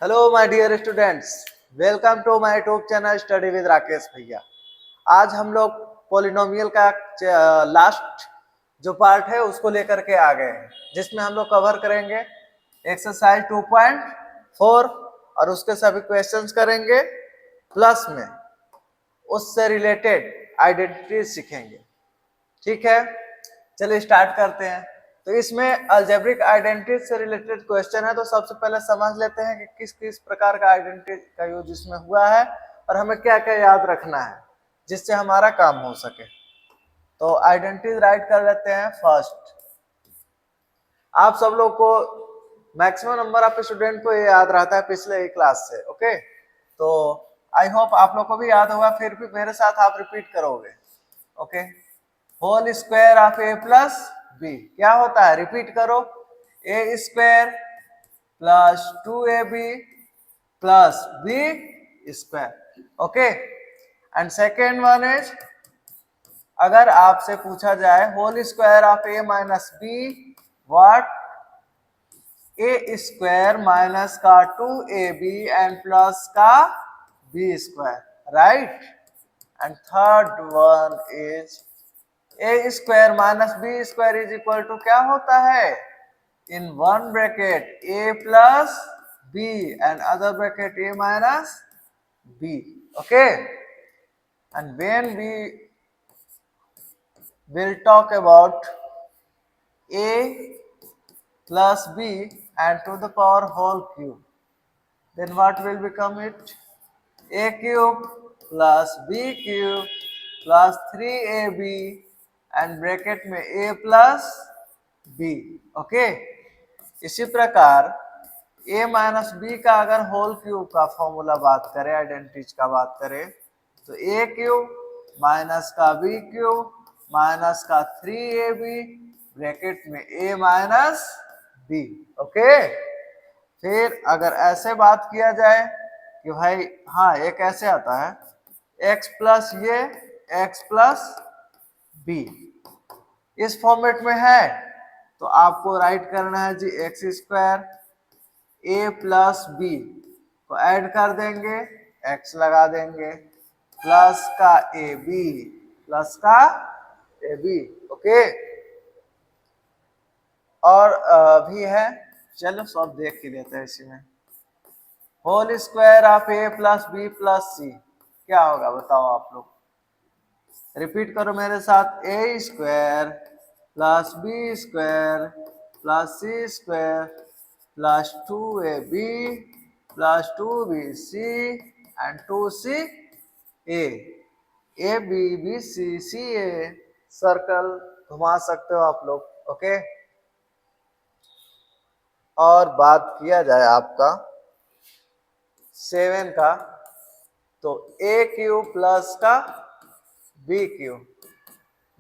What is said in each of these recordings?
Hello my dear students, welcome to my YouTube channel study with Rakesh bhaiya. आज हम लोग polynomial का लास्ट जो पार्ट है उसको लेकर के आ गए हैं, जिसमें हम लोग कवर करेंगे एक्सरसाइज 2.4 और उसके सभी क्वेश्चंस करेंगे, प्लस में उससे रिलेटेड आइडेंटिटीज सीखेंगे। ठीक है, चलिए स्टार्ट करते हैं। तो इसमें अलजेब्रिक आइडेंटिटी से रिलेटेड क्वेश्चन है, तो सबसे पहले समझ लेते हैं कि किस किस प्रकार का आइडेंटिटी का यूज इसमें हुआ है और हमें क्या क्या याद रखना है जिससे हमारा काम हो सके। तो आइडेंटिटी राइट कर लेते हैं। फर्स्ट, आप सब लोग को मैक्सिमम नंबर ऑफ स्टूडेंट को ये याद रहता है पिछले ही क्लास से। ओके, तो आई होप आप लोग को भी याद होगा, फिर भी मेरे साथ आप रिपीट करोगे। Okay, whole square of a plus b क्या होता है, रिपीट करो। A square plus 2ab plus b square. Okay, and second one is, अगर आपसे पूछा जाए whole square of a minus b what, a square minus का 2ab एंड प्लस का b square, right. And third one is a square minus b square is equal to क्या होता है, in one bracket a plus B and other bracket a minus b. Okay, and when we will talk about a plus b and to the power whole cube, then what will become it, a cube plus b cube plus 3ab and bracket में a plus b। Okay, इसी प्रकार a minus B का अगर whole cube का formula बात करें, identities का बात करें, तो a क्यूब माइनस का b क्यूब माइनस का 3ab ब्रैकेट में a माइनस b। ओके, फिर अगर ऐसे बात किया जाए कि भाई हाँ एक ऐसे आता है x प्लस ये x प्लस b, इस फॉर्मेट में है, तो आपको राइट करना है जी एक्स स्क्वायर ए प्लस बी को ऐड कर देंगे, x लगा देंगे, प्लस का ए बी, प्लस का ए बी। ओके, और भी है, चलो सब देख ही लेते हैं इसी में। Whole square of a plus b plus c क्या होगा बताओ आप लोग, रिपीट करो मेरे साथ। A square plus b square plus c square plus 2ab plus 2bc and 2c a, a b b c c a, circle घुमा सकते हो आप लोग। ओके, और बात किया जाए आपका 7 का, तो ए क्यूब प्लस का बी क्यूब,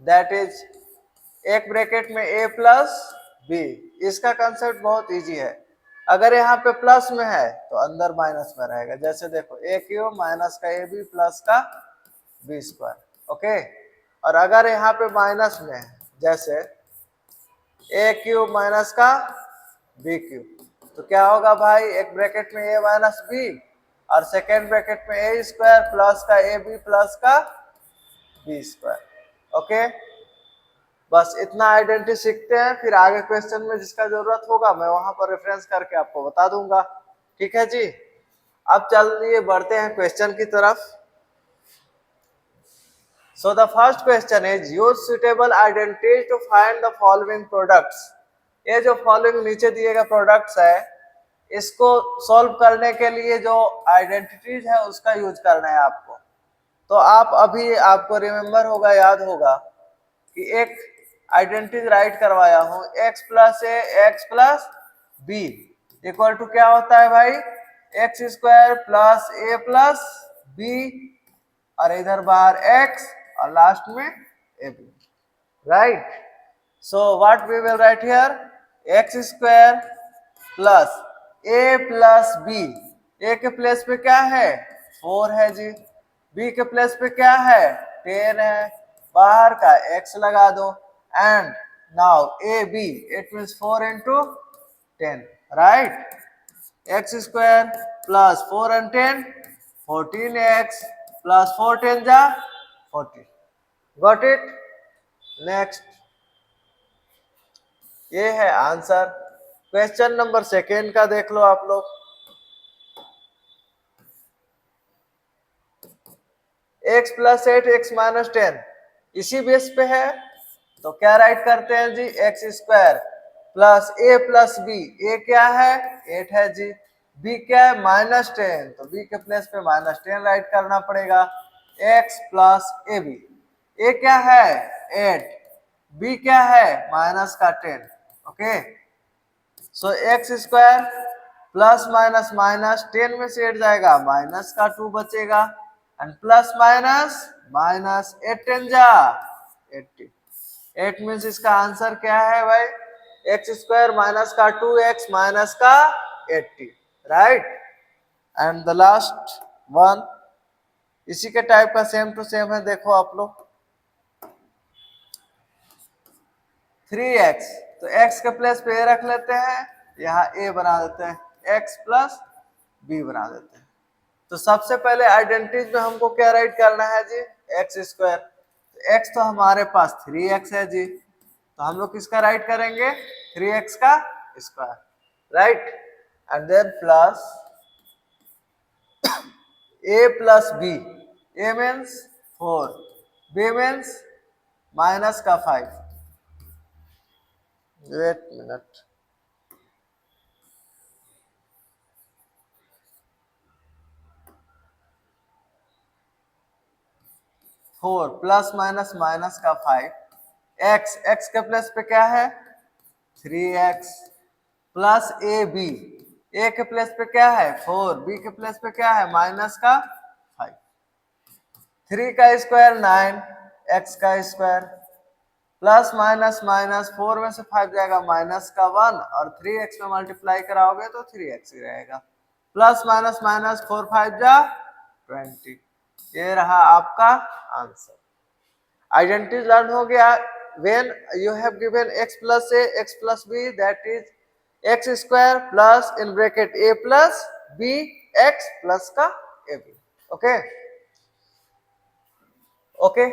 दैट इज एक ब्रैकेट में ए प्लस बी। इसका कंसेप्ट बहुत इजी है, अगर यहाँ पे प्लस में है तो अंदर माइनस में रहेगा। जैसे देखो ए क्यूब माइनस का ए बी प्लस का बी स्क्वायर। ओके, और अगर यहाँ पे माइनस में है, जैसे ए क्यूब माइनस का बी क्यूब, तो क्या होगा भाई, एक ब्रैकेट में ए माइनस बी और सेकेंड ब्रैकेट में ए स्क्वायर प्लस का ए बी प्लस का बी स्क्वायर। ओके, बस इतना आइडेंटिटी सीखते हैं, फिर आगे क्वेश्चन में जिसका जरूरत होगा मैं वहां पर रेफरेंस करके आपको बता दूंगा। ठीक है जी, अब चलिए बढ़ते हैं क्वेश्चन की तरफ। So the first question is use suitable identity to find the following products। ये जो फॉलोइंग नीचे दिए गए प्रोडक्ट्स है, इसको सॉल्व करने के लिए जो आइडेंटिटीज है उसका यूज करना है आपको। तो आप अभी आपको रिमेम्बर होगा, याद होगा कि एक आइडेंटिटी राइट करवाया हूं, x plus a x plus b equal to क्या होता है भाई, x square plus a plus b और इधर बाहर x और लास्ट में a b, right. So what we will write here, x square plus a plus b, a के प्लेस पे क्या है 4 है जी, बी के प्लेस पे क्या है 10 है, बाहर का x लगा दो, and now a b, it means 4 into 10, right. X square plus 4 and 10 14x plus 4 10 जा 40। Got it. नेक्स्ट, ये है आंसर। क्वेश्चन नंबर सेकेंड का देख लो आप लोग। x प्लस 8 x माइनस 10 इसी बेस पे है, तो क्या राइट करते हैं जी, x square plus a plus b. A क्या है 8 है जी, बी क्या है -10, तो बी के प्लेस पे -10 राइट करना पड़ेगा। X plus a b, a क्या है 8, बी क्या है माइनस का 10। Okay, so x square plus minus minus 10 में से 8 जाएगा, माइनस का 2 बचेगा, एंड प्लस माइनस माइनस 8 10 जा 80। 8 मीन्स इसका आंसर क्या है भाई, एक्स स्क्वायर माइनस का 2x माइनस का 80, right. And the last one इसी के टाइप का सेम टू सेम है, देखो आप लोग। 3x, तो x के प्लेस पे a रख लेते हैं, यहाँ a बना देते हैं, x प्लस b बना देते हैं। तो सबसे पहले आइडेंटिटीज में हमको क्या राइट करना है जी, एक्स स्क्वायर। तो x तो हमारे पास 3x है जी, तो हम लोग किसका राइट करेंगे 3x का square, right. And then plus a plus b, a means 4, b means minus का 5। Wait minute, four plus minus minus का 5, एक्स, एक्स के प्लस पे क्या है 3x plus a b, a के प्लस पे क्या है 4, बी के प्लस पे क्या है माइनस का 5। 3 का स्क्वायर 9, एक्स का स्क्वायर प्लस माइनस माइनस 4 में से 5 जाएगा माइनस का 1, और 3x में मल्टीप्लाई कराओगे तो 3x ही रहेगा। प्लस माइनस माइनस 4 5 जा 20। ये रहा आपका आंसर। आइडेंटिटी लर्न हो गया। When you have given x plus a x plus b, that is x square plus in bracket a plus b x plus का a b। Okay okay,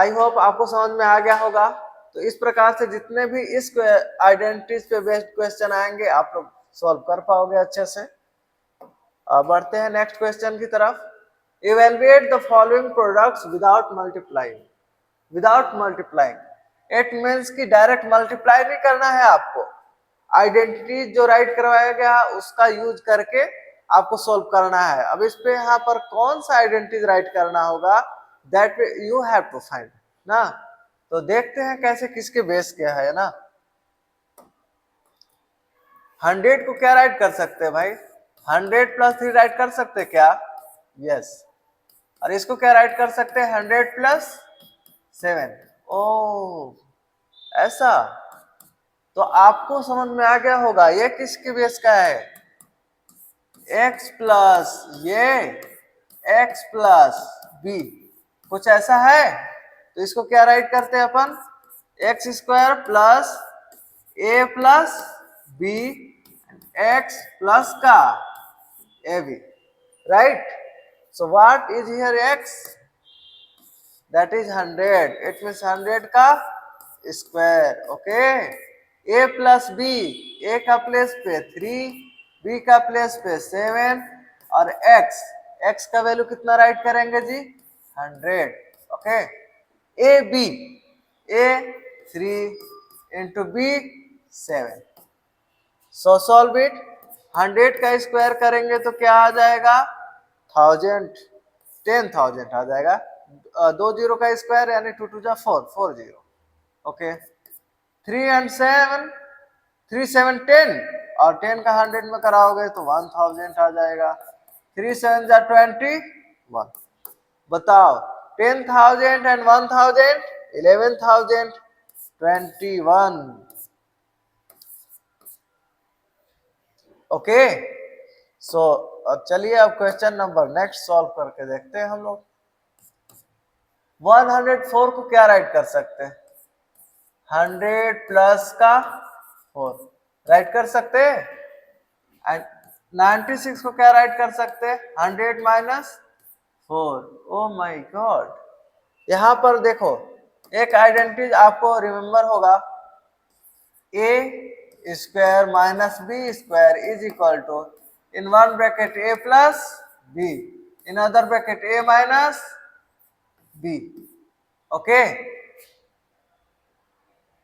I hope आपको समझ में आ गया होगा। तो इस प्रकार से जितने भी इस आइडेंटिटीज पे बेस्ड क्वेश्चन आएंगे आप लोग सॉल्व कर पाओगे अच्छे से। बढ़ते हैं नेक्स्ट क्वेश्चन की तरफ। Evaluate the following products without multiplying. Without multiplying it means कि डायरेक्ट मल्टीप्लाई नहीं करना है आपको, आइडेंटिटी जो राइट करवाया गया उसका यूज करके आपको सोल्व करना है। अब इस पे यहाँ पर कौन सा आइडेंटिटी राइट करना होगा, that you have to find ना। तो देखते हैं कैसे, किसके बेस क्या है ना। 100 को क्या राइट कर सकते हैं भाई, 100 प्लस 3 राइट कर सकते हैं क्या, यस। और इसको क्या राइट कर सकते हैं 100 प्लस 7। ओ ऐसा, तो आपको समझ में आ गया होगा ये किसके बेस का है, x प्लस ये x प्लस b, कुछ ऐसा है। तो इसको क्या राइट करते हैं अपन, x square plus a plus b x plus का a b, right. So what is here x, that is 100, it means 100 का स्क्वायर। Okay, a plus b, a का प्लेस पे 3, b का प्लेस पे 7, और x, x का वैल्यू कितना राइट करेंगे जी 100। Okay, a b, a 3 into b 7। So solve it. 100 का स्क्वायर करेंगे तो क्या आ जाएगा 1000, 10,000 आ जाएगा। 2 जीरो का स्क्वायर यानी 2 2 जा 4, 4 जीरो। ओके, 3 and 7, 3 7 10, और 10 का 100 में कराओगे तो 1000 आ जाएगा। 3 7 जा 21। बताओ 10,000 and 1000, 11,000, 21। ओके, सो अब चलिए अब क्वेश्चन नंबर नेक्स्ट सॉल्व करके देखते हैं हम लोग। 104 को क्या राइट कर सकते हैं, 100 प्लस का 4 राइट कर सकते हैं। एंड 96 को क्या राइट कर सकते हैं? 100 माइनस 4। ओ माय गॉड, यहां पर देखो एक आइडेंटिटी आपको रिमेंबर होगा, a square minus b square is equal to, in one bracket a plus b, in other bracket a minus b. Okay,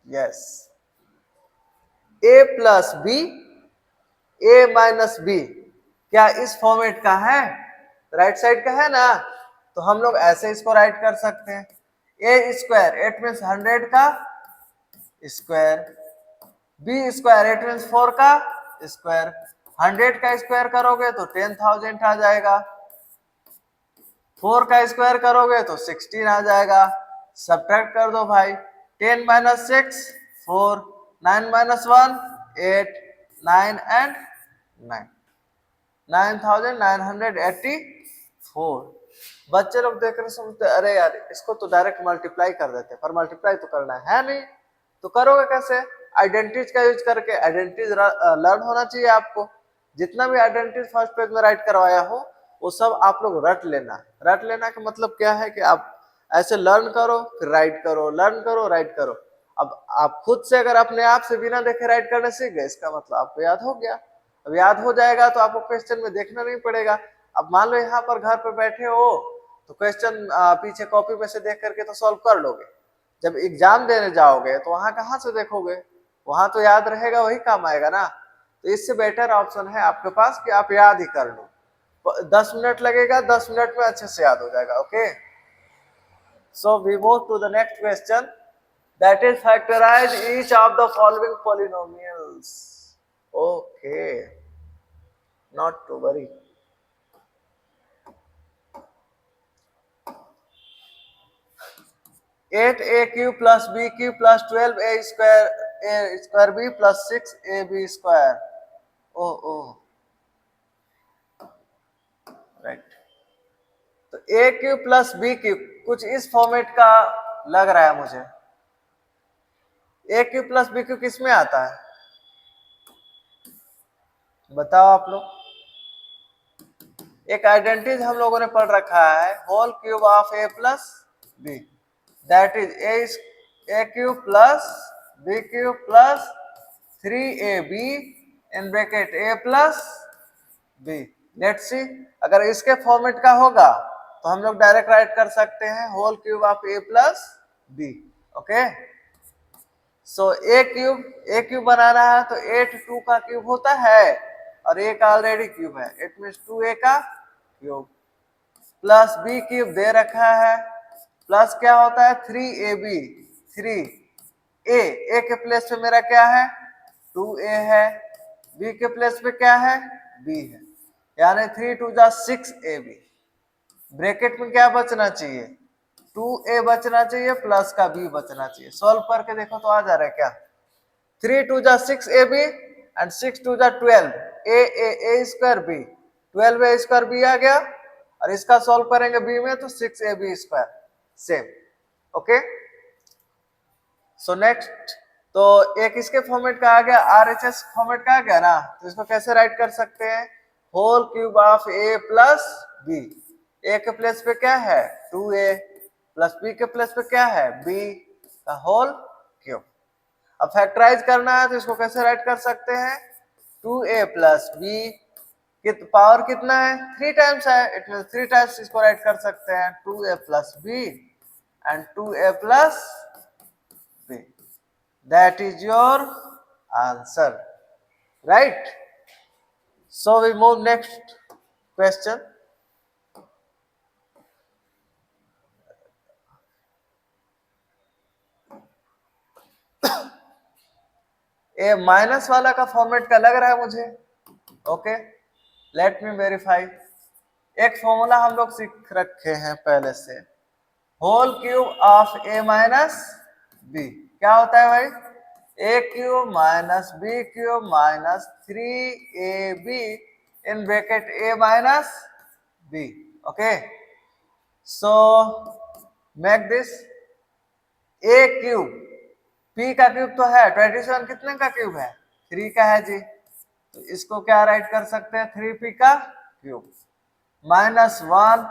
yes, a plus b, a minus b, क्या इस format का है? Right side का है ना, तो हम लोग ऐसे इसको राइट कर सकते हैं, ए स्क्वायर इट मीन्स 100 का square, b square it means 4 का स्क्वायर, 100 का स्क्वायर करोगे तो 10,000 आ जाएगा, 4 का स्क्वायर करोगे तो 16 आ जाएगा। सब्ट्रैक्ट कर दो भाई, 10 माइनस 6 4, 9 माइनस 1 8, 9 एंड 9, 9,984। बच्चे लोग देख रहे समझते अरे यार इसको तो डायरेक्ट मल्टीप्लाई कर देते, पर मल्टीप्लाई तो करना है नहीं, तो करोगे कैसे? आइडेंटिटीज का यूज करके। आइडेंटिटीज लर्न होना चाहिए आपको, जितना भी आइडेंटिटीज फर्स्ट पेज में राइट करवाया हो वो सब आप लोग रट लेना। रट लेना का मतलब क्या है कि आप ऐसे लर्न करो फिर राइट करो, लर्न करो राइट करो। अब आप खुद से अगर अपने आप से बिना देखे राइट करने सीख गए, इसका मतलब आपको याद हो गया। अब याद हो जाएगा तो आपको क्वेश्चन में देखना नहीं पड़ेगा। अब मान लो यहाँ पर घर पे बैठे हो तो क्वेश्चन पीछे कॉपी में से देख करके तो सॉल्व कर लोगे, जब एग्जाम देने जाओगे तो वहां कहाँ से देखोगे, वहां तो याद रहेगा, वही काम आएगा ना। तो इससे बेटर ऑप्शन है आपके पास कि आप याद ही कर लो, 10 मिनट लगेगा, 10 मिनट में अच्छे से याद हो जाएगा। Okay, so we move to the next question, that is factorize each of the following polynomials. Okay, not to worry. 8a cube plus b cube plus 12a square b plus 6ab square. Oh, right. तो a cube plus b cube कुछ इस format का लग रहा है मुझे। a cube plus b cube किस में आता है बताओ आप लोग? एक आइडेंटिटी हम लोगों ने पढ़ रखा है, whole cube of a plus b, that is a cube plus b cube plus 3ab in bracket a plus b। Let's see, अगर इसके फॉर्मेट का होगा तो हम लोग डायरेक्ट राइट कर सकते हैं whole cube of a plus b। Okay, so a cube बनाना है तो 8 2 का क्यूब होता है और a का ऑलरेडी क्यूब है, इट मींस 2a का क्यूब प्लस b क्यूब दे रखा है, प्लस क्या होता है 3ab, 3a के प्लेस पे मेरा क्या है 2a है, b के प्लेस पे क्या है b है, यानी 3 2 जा 6ab। ब्रैकेट में क्या बचना चाहिए 2a बचना चाहिए प्लस का b बचना चाहिए। सॉल्व करके देखो तो आ जा रहा है क्या, 3 2 जा 6ab एंड 6 2 जा 12, a square b, 12a square b आ गया, और इसका सॉल्व करेंगे b में तो 6ab square same. Okay, so next, तो एक इसके फॉर्मेट का आ गया, RHS फॉर्मेट का आ गया ना, तो इसको कैसे राइट कर सकते हैं, whole cube of a plus b, a के प्लेस पे क्या है 2a प्लस b के प्लेस पे क्या है b का होल क्यूब। अब फैक्टराइज करना है तो इसको कैसे राइट कर सकते हैं 2a प्लस b, पावर कितना है 3 टाइम्स है, इट मींस 3 टाइम्स इसको राइट कर सकते हैं 2a plus b and 2a plus b, that is your answer, right. So we move next question. A minus वाला का फॉर्मेट का लग रहा है मुझे। Okay, let me verify. एक फॉर्मूला हम लोग सीख रखे हैं पहले से, whole cube of a minus b, क्या होता है भाई a cube minus b cube minus 3ab in bracket a minus b. Okay, so make this a cube, p का क्यूब तो है 27, कितने का क्यूब है 3 का है जी, तो इसको क्या राइट कर सकते हैं, 3p का क्यूब माइनस 1,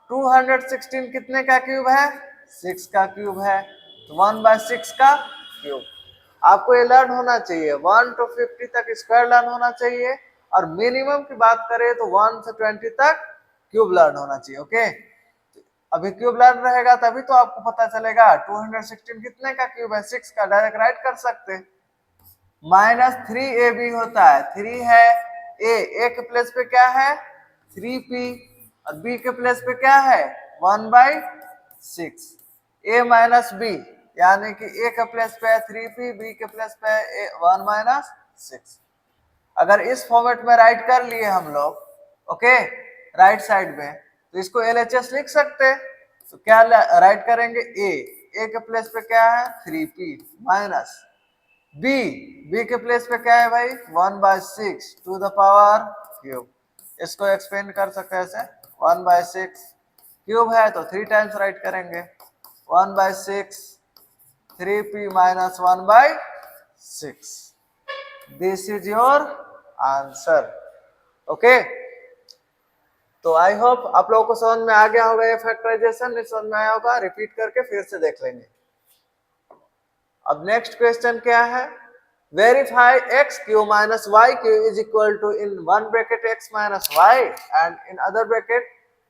216 कितने का क्यूब है, 6 का क्यूब है, तो 1/6 का क्यूब। आपको ये लर्न होना चाहिए, 1 to 50 तक स्क्वायर लर्न होना चाहिए, और मिनिमम की बात करें तो 1 से 20 तक क्यूब लर्न होना चाहिए। ओके, अभी क्यूब लर्न रहेगा तभी तो आपको पता चलेगा 216 कितने का क्यूब है, 6 का, डायरेक्ट राइट कर सकते हैं। माइनस 3ab होता है, 3 है ए के प्लेस पे क्या है 3p, और b के प्लेस पे क्या है 1/6, a माइनस b, यानी कि a के प्लेस पे है 3p, b के प्लेस पे है 1/6। अगर इस फॉर्मेट में राइट कर लिए हम लोग, ओके, राइट साइड में, तो इसको LHS लिख सकते हैं। तो क्या राइट करेंगे, a के प्लेस पे क्या है 3p माइनस b के प्लेस पे क्या है भाई 1/6 टू द पावर क्यूब। इसको एक्सपेंड कर सकते हैं ऐसे, 1/6 क्यूब है तो 3 टाइम्स राइट करेंगे, 1/6 3p minus 1/6। This is your answer. Okay, तो आई होप आप लोगों को समझ में आ गया होगा ये फैक्टराइजेशन, नहीं समझ में आया होगा रिपीट करके फिर से देख लेंगे। अब नेक्स्ट क्वेश्चन क्या है, verify x cube minus y cube is equal to in one bracket x minus y and in other bracket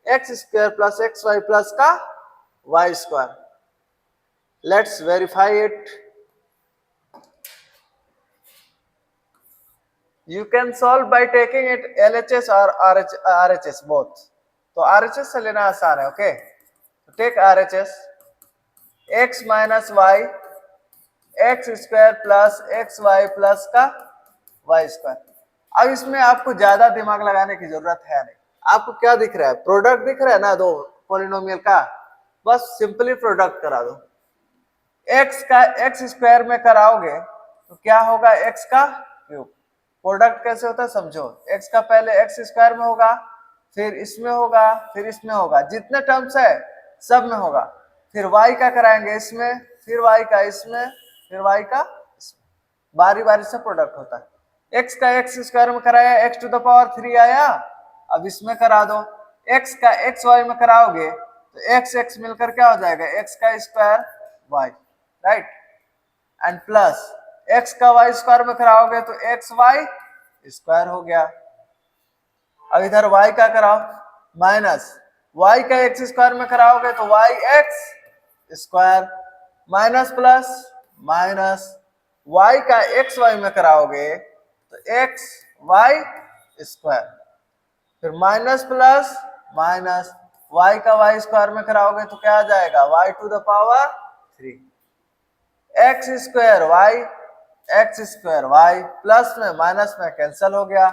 x square plus xy plus का y square. Let's verify it. You can solve by taking it LHS or RHS both. तो RHS से लेना आसान है। Okay, take RHS, x minus y x square plus x y plus का y square. अब इसमें आपको ज्यादा दिमाग लगाने की जरूरत है नहीं। आपको क्या दिख रहा है, प्रोडक्ट दिख रहा है ना दो पॉलिनोमियल का, बस सिंपली प्रोडक्ट करा दो। एक्स का एक्स स्क्वायर में कराओगे तो क्या होगा, एक्स का क्यूब। प्रोडक्ट कैसे होता है समझो, एक्स का पहले एक्स स्क्वायर में होगा, फिर इसमें होगा, फिर इसमें होगा, जितने टर्म्स है सब में होगा, फिर वाई का कराएंगे इसमें, फिर वाई का इसमें, फिर y का बारी बारी से प्रोडक्ट होता है। x का x स्क्वायर में कराया, x टू द पावर 3 आया, अब इसमें करा दो। x का x y में कराओगे तो x x मिलकर क्या हो जाएगा, x का square y, right, and plus x का y स्क्वायर में कराओगे तो x y स्क्वायर हो गया। अब इधर y का कराओ, माइनस y का x स्क्वायर में कराओगे तो y x square, minus plus minus y का एक्स वाई में कराओगे तो एक्स वाई स्क्वायर, फिर माइनस प्लस माइनस y का y स्क्वायर में कराओगे तो क्या आ जाएगा, y to the power 3, x square y plus में माइनस में कैंसिल हो गया,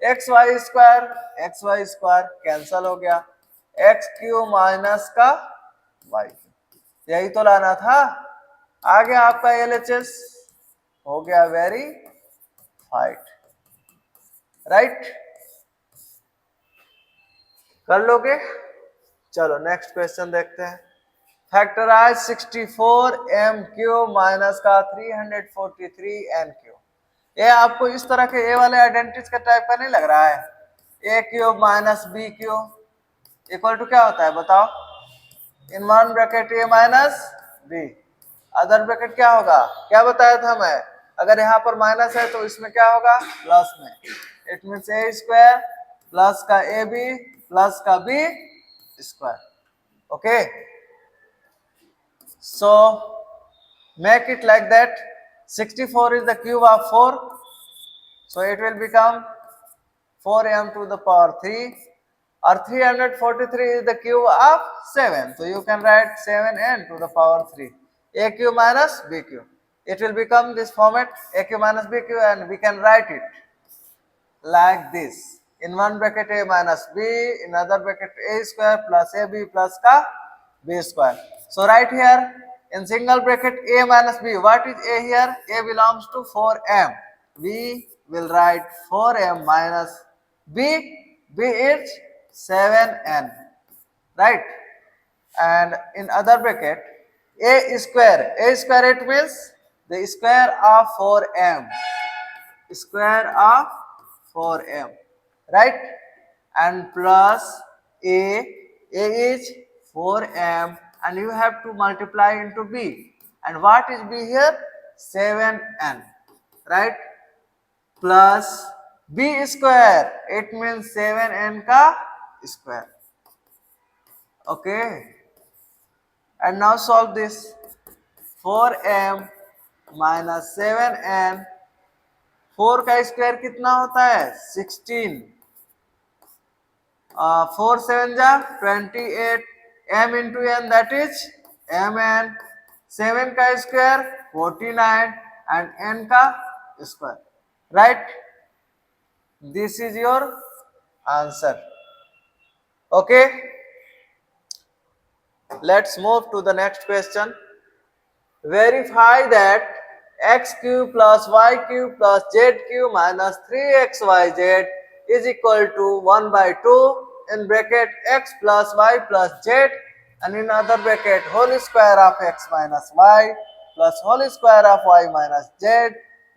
एक्स वाई स्क्वायर कैंसिल हो गया, एक्स क्यूब माइनस का y, यही तो लाना था। आ गया आपका LHS, हो गया वेरीफाइड, राइट, कर लोगे। चलो नेक्स्ट क्वेश्चन देखते हैं। फैक्टराइज 64m क्यूब माइनस का 343n क्यूब। ये आपको इस तरह के ए वाले आइडेंटिटीज का टाइप का नहीं लग रहा है, a cube minus b cube equal to क्या होता है बताओ, in one bracket a minus b, other bracket क्या होगा, क्या बताया था मैं, अगर यहाँ पर माइनस है तो इसमें क्या होगा प्लस में, it means a square plus का ab प्लस का b square. Okay, so make it like that, 64 is the cube of 4, so it will become 4m to the power 3, or 343 is the cube of 7, so you can write 7n to the power 3, a cube minus b cube. It will become this format, a cube minus b cube, and we can write it like this, in one bracket a minus b, in other bracket a square plus ab plus ka b square. So right here in single bracket a minus b, what is a here, a belongs to 4m, we will write 4m minus b is 7n, right, and in other bracket a square it means the square of 4m, square of 4m, right? And plus a is 4m, and you have to multiply into b. And what is b here? 7n, right? Plus b square, it means 7n ka square. Okay, and now solve this. 4m minus 7n, 4 का square कितना होता है? 16, 4 7 जा 28, m into n that is mn, 7 का square 49 and n का square, right? This is your answer. Okay, let's move to the next question. Verify that x cube plus y cube plus z cube minus 3xyz is equal to 1 by 2 in bracket x plus y plus z and in other bracket whole square of x minus y plus whole square of y minus z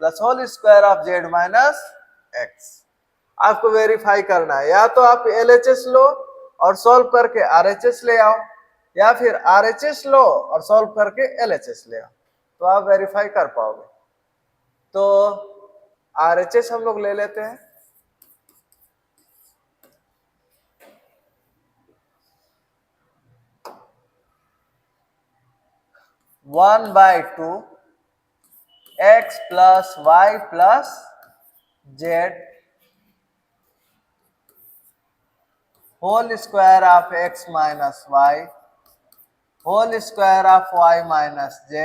plus whole square of z minus x. आपको verify करना है. या तो आप LHS लो और solve करके RHS ले आओ, या फिर RHS लो और सॉल्व करके LHS ले आओ, तो आप वेरीफाई कर पाओगे. तो RHS हम लोग ले लेते हैं. One by two x plus y plus z whole square of x minus y whole square of y minus z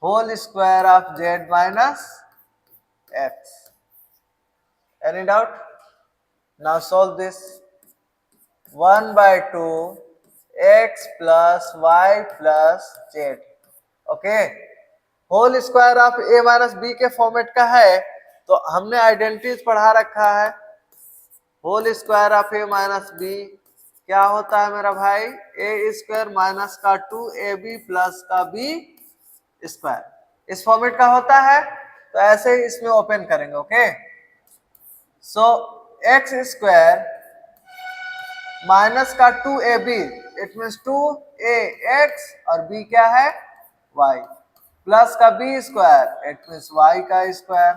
whole square of z minus x. Any doubt? Now solve this. 1 by 2 x plus y plus z. Okay, whole square of a minus b के format का है, तो हमने identities पढ़ा रखा है. Whole square of a minus b क्या होता है मेरा भाई? ए स्क्वायर माइनस का 2ab प्लस का b स्क्वायर. इस फॉर्मेट का होता है, तो ऐसे ही इसमें ओपन करेंगे. Okay, so x square minus का 2ab, इट मीन्स 2ax और b क्या है? y, प्लस का b square, it means y का स्क्वायर.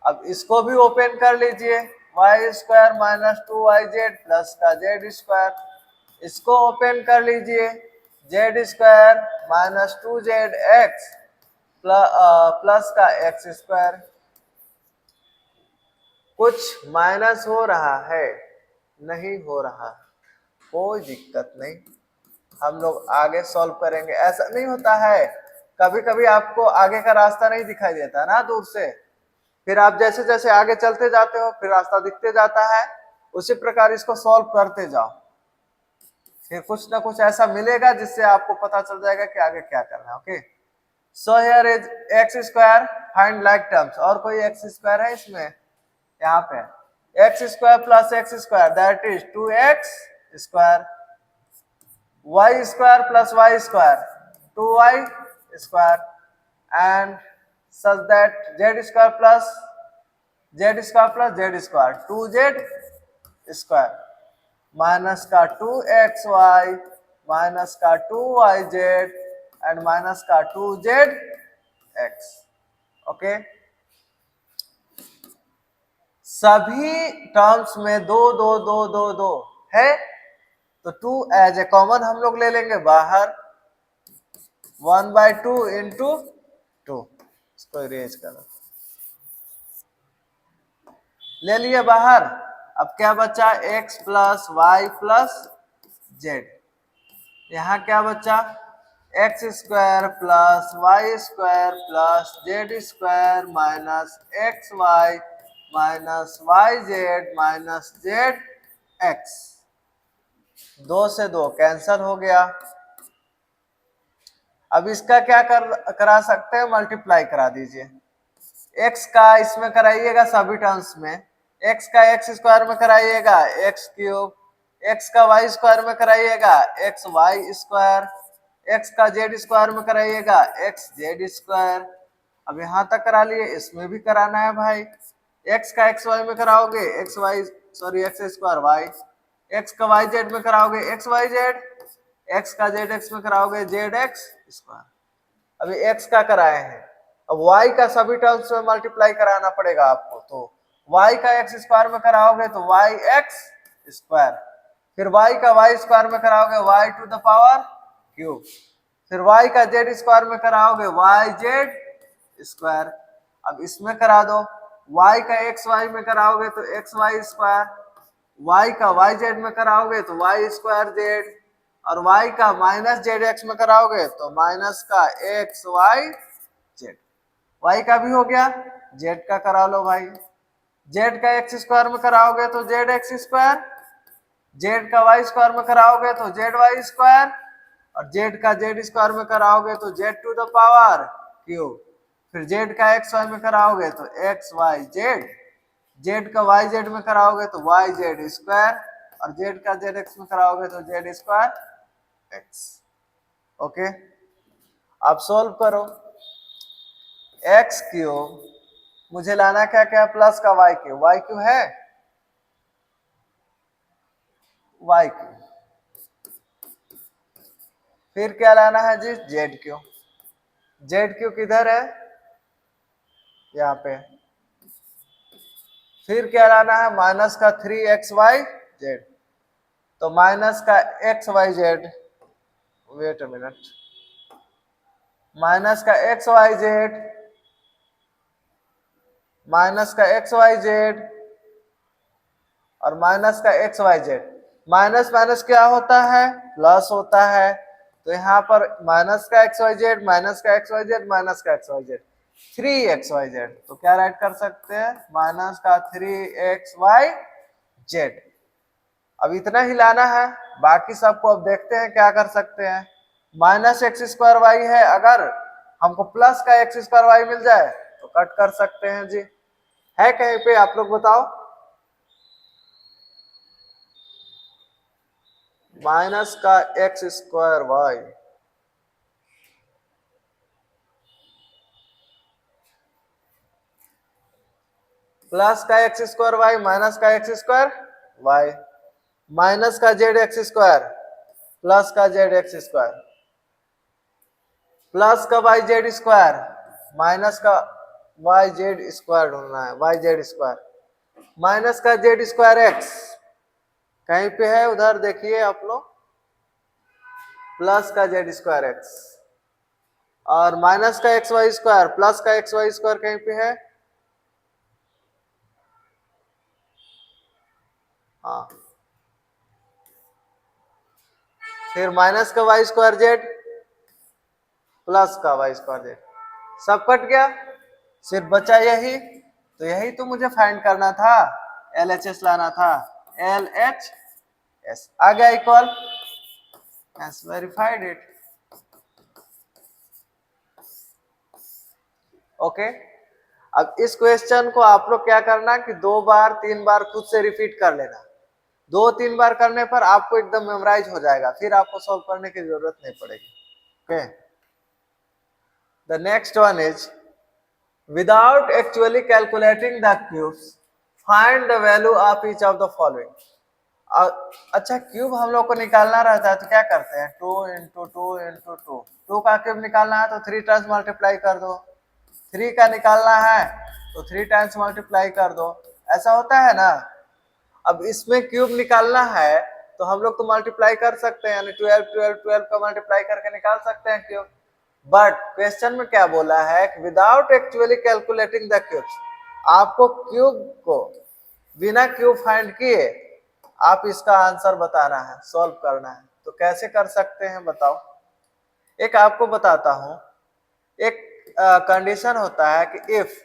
अब इसको भी ओपन कर लीजिए. Y square minus 2yz plus का z स्क्वायर, इसको ओपन कर लीजिए. z square minus 2zx plus का x स्क्वायर. कुछ माइनस हो रहा है? नहीं हो रहा, कोई दिक्कत नहीं, हम लोग आगे सॉल्व करेंगे. ऐसा नहीं होता है, कभी कभी आपको आगे का रास्ता नहीं दिखाई देता ना दूर से, फिर आप जैसे जैसे आगे चलते जाते हो फिर रास्ता दिखते जाता है. उसी प्रकार इसको सॉल्व करते जाओ, फिर कुछ ना कुछ ऐसा मिलेगा जिससे आपको पता चल जाएगा कि आगे क्या करना है. Okay, so here is x square, find like terms. और कोई एक्स स्क्वायर है इसमें? यहाँ पे x square plus x square that is 2x square, y square plus y square 2y square, and such that z square plus z square 2z square minus का 2xy minus का 2yz and minus का 2zx. Okay, सभी terms में दो दो दो दो दो है, तो 2 एज ए कॉमन हम लोग ले लेंगे बाहर. 1 by 2 इंटू 2, इसको इरेज करो, ले लिए बाहर. अब क्या बचा? x plus y plus z. यहाँ क्या बचा? X square plus y square plus z square minus x y minus y z minus z x. 2 से 2 कैंसल हो गया. अब इसका क्या करा सकते हैं? मल्टीप्लाई करा दीजिए. x का इसमें कराइएगा सभी टर्म्स में, x का x स्क्वायर में कराइएगा x क्यूब, x का y स्क्वायर में कराइएगा x वाई स्क्वायर, x का z स्क्वायर में कराइएगा x जेड स्क्वायर. अब यहाँ तक करा लिए, इसमें भी कराना है भाई. x का एक्स वाई में कराओगे x y sorry x square y, x का वाई जेड में कराओगे एक्स वाई जेड, x का जेड एक्स में कराओगे जेड एक्स स्क्वायर। अभी x का कराए हैं, अब y का सभी टर्म्स में मल्टीप्लाई कराना पड़ेगा आपको, तो y का एक्स स्क्वायर में कराओगे तो y एक्स स्क्वायर, फिर y का वाई स्क्वायर में कराओगे y to the power cube, फिर y का जेड स्क्वायर में कराओगे y जेड स्क्वायर। अब इसमें करा दो, y का एक्स वाई में कराओगे तो एक्स वाई स्क्वायर, y का वाई जेड में कराओगे तो वाई स्क्वायर जेड, और y का माइनस जेड एक्स में कराओगे तो माइनस का एक्स वाई जेड। y का भी हो गया, z का करा लो भाई, z का एक्स स्क्वायर में कराओगे तो जेड एक्स स्क्वायर, z का वाई स्क्वायर में कराओगे तो जेड वाई स्क्वायर, और z का जेड स्क्वायर में कराओगे तो z to the power cube, फिर z का एक्स वाई में कराओगे तो एक्स वाई जेड, z का वाई जेड में कराओगे तो वाई जेड स्क्वायर, और z का जेड एक्स में कराओगे तो जेड स्क्वायर एक्स। ओके, अब सॉल्व करो, एक्स क्यूब मुझे लाना क्या क्या प्लस का वाई क्यूब है वाई क्यूब, फिर क्या लाना है जी जेड क्यूब, जेड क्यूब किधर है यहाँ पे, फिर क्या लाना है माइनस का 3xy जेड, तो माइनस का x y z, wait a minute, minus का एक्स वाई जेड, माइनस का एक्स वाई जेड और माइनस का x y z, minus minus क्या होता है प्लस होता है, तो यहाँ पर माइनस का एक्स वाई जेड, माइनस का एक्स वाई जेड, माइनस का एक्स वाई जेड, 3xy तो क्या राइट कर सकते हैं माइनस का 3xy जेड। अब इतना ही लाना है, बाकी सबको अब देखते हैं क्या कर सकते हैं। माइनस एक्स स्क्वायर वाई है, अगर हमको प्लस का एक्स स्क्वायर वाई मिल जाए तो कट कर सकते हैं जी, है कहीं पे आप लोग बताओ, माइनस का एक्स स्क्वायर वाई, प्लस का एक्स स्क्वायर वाई, माइनस का एक्स स्क्वायर वाई, माइनस का जेड एक्स स्क्वायर, प्लस का जेड एक्स स्क्वायर, प्लस का वाई जेड स्क्वायर, माइनस का वाई जेड स्क्वायर ढूंढना है, वाई जेड स्क्वायर, माइनस का z square x कहीं पे है उधर देखिए आप लोग, प्लस का जेड स्क्वायर एक्स, और माइनस का एक्स वाई स्क्वायर, प्लस का एक्स वाई स्क्वायर कहीं पे है, हाँ, फिर माइनस का वाई स्क्वायर जेड, प्लस का वाई स्क्वायर जेड, सब कट गया, सिर्फ बचा यही, तो यही तो मुझे फाइंड करना था, LHS लाना था, LHS आ गया equal, has verified it. Okay, अब इस क्वेश्चन को आप लोग क्या करना कि 2 बार 3 बार खुद से रिपीट कर लेना, 2-3 बार करने पर आपको एकदम मेमोराइज हो जाएगा, फिर आपको सॉल्व करने की जरूरत नहीं पड़ेगी। Okay, the next one is without actually calculating the cubes find the value of each of the following। अच्छा, क्यूब हम लोग को निकालना रहता है तो क्या करते हैं 2 इंटू 2 इंटू 2, 2 का क्यूब निकालना है तो 3 टाइम्स मल्टीप्लाई कर दो, 3 का निकालना है तो 3 टाइम्स मल्टीप्लाई कर दो, ऐसा होता है ना। अब इसमें क्यूब निकालना है तो हम लोग तो मल्टीप्लाई कर सकते हैं, यानी 12 12 12 का मल्टीप्लाई करके निकाल सकते हैं क्यूब, बट क्वेश्चन में क्या बोला है कि without actually calculating the cubes, आपको क्यूब को बिना क्यूब फाइंड किए आप इसका आंसर बताना है, सॉल्व करना है, तो कैसे कर सकते हैं बताओ। एक आपको बताता हूं, एक कंडीशन होता है कि if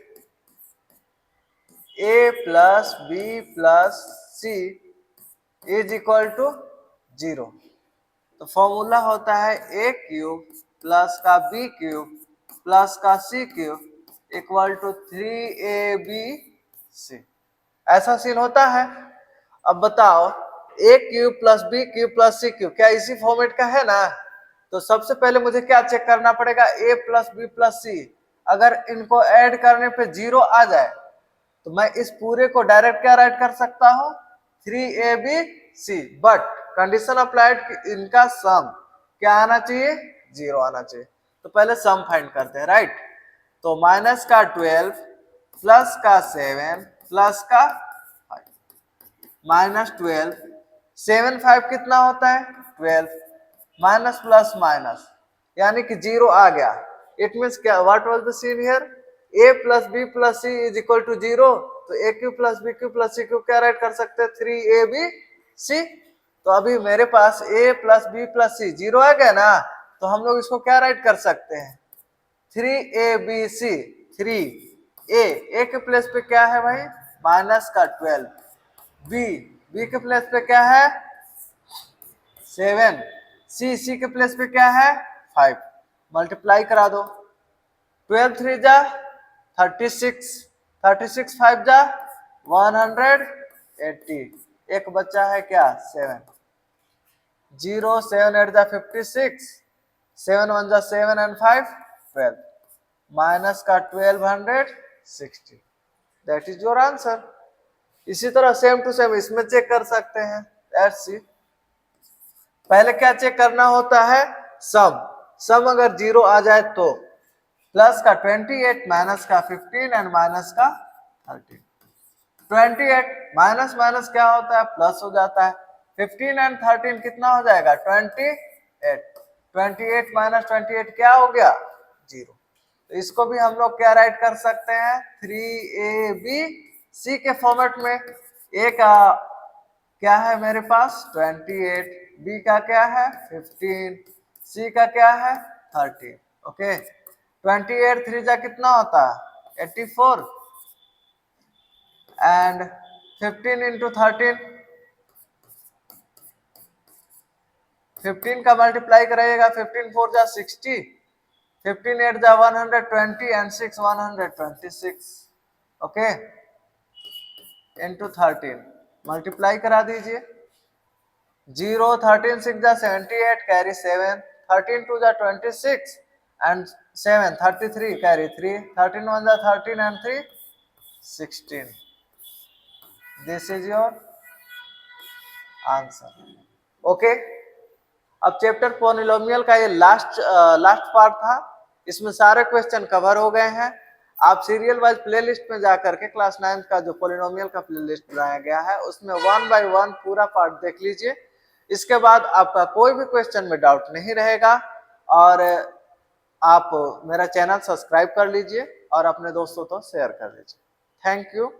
a plus b plus c is equal to 0, तो फॉर्मूला होता है a क्यूब प्लस का b क्यूब प्लस का c cube equal to 3abc, ऐसा सीन होता है। अब बताओ a cube plus b cube plus c cube क्या इसी फॉर्मेट का है ना, तो सबसे पहले मुझे क्या चेक करना पड़ेगा a प्लस बी प्लस सी, अगर इनको ऐड करने पे 0 आ जाए तो मैं इस पूरे को डायरेक्ट क्या राइट कर सकता हूं, 3ABC, बट कंडीशन अप्लाइड कि इनका सम क्या आना चाहिए, 0 आना चाहिए। तो पहले सम फाइंड करते हैं, राइट। तो माइनस का 12 प्लस का 7 प्लस का 5, माइनस 12, 7 5 कितना होता है 12, माइनस प्लस माइनस यानी कि 0 आ गया। इट मीन्स क्या, what was the scene here, a plus b plus c is equal to 0। तो a cube plus b cube plus c cube क्या राइट कर सकते हैं, 3ab। तो अभी मेरे पास a plus b plus c 0 आ गया ना, तो हम लोग इसको क्या राइट कर सकते हैं, 3abc। 3a के प्लेस पे क्या है भाई, माइनस का 12, बी के प्लेस पे क्या है 7, सी के प्लेस पे क्या है 5, मल्टीप्लाई करा दो, 12 3 जा 36, 36 5 जा 180, एक बच्चा है क्या 7, 0 7 8 जा 56, 7 1 जा 7 and 5 12, माइनस का 1260, दैट इज योर आंसर। इसी तरह सेम टू सेम इसमें चेक कर सकते हैं, लेट्स सी। पहले क्या चेक करना होता है, सम अगर 0 आ जाए तो प्लस का 28 माइनस का 15 एंड माइनस का 13, 28 माइनस माइनस क्या होता है प्लस हो जाता है, 15 एंड 13 कितना हो जाएगा 28, 28 माइनस 28 क्या हो गया 0। तो इसको भी हम लोग क्या राइट कर सकते हैं, 3abc के फॉर्मेट में। ए का क्या है मेरे पास 28, बी का क्या है 15, सी का क्या है 13। ओके, 28 3 जा कितना होता है 84 एंड 15 इंटू 13, 15 का मल्टीप्लाई कराइएगा, 15 4 जा 60, 15 8 जा 120 एंड 6 126। ओके, इंटू 13 मल्टीप्लाई करा दीजिए, 0 13 6 जा 78 कैरी 7, 13 2 जा 26 एंड 7 33 कैरी 3, 13 1 जा 13 and 3 16। This is your answer. Okay, अब चैप्टर पॉलिनोमियल का ये लास्ट पार्ट था, इसमें सारे क्वेश्चन कवर हो गए हैं। आप सीरियल वाइज प्लेलिस्ट में जाकर के क्लास 9 का जो पॉलिनोमियल का प्लेलिस्ट बनाया गया है उसमें 1 बाय 1 पूरा पार्ट देख लीजिए। इसके बाद आपका कोई भी क्वेश्चन में डाउट नहीं रहेगा और आप मेरा चैनल सब्सक्राइब कर लीजिए और अपने दोस्तों को शेयर कर लीजिए। Thank you.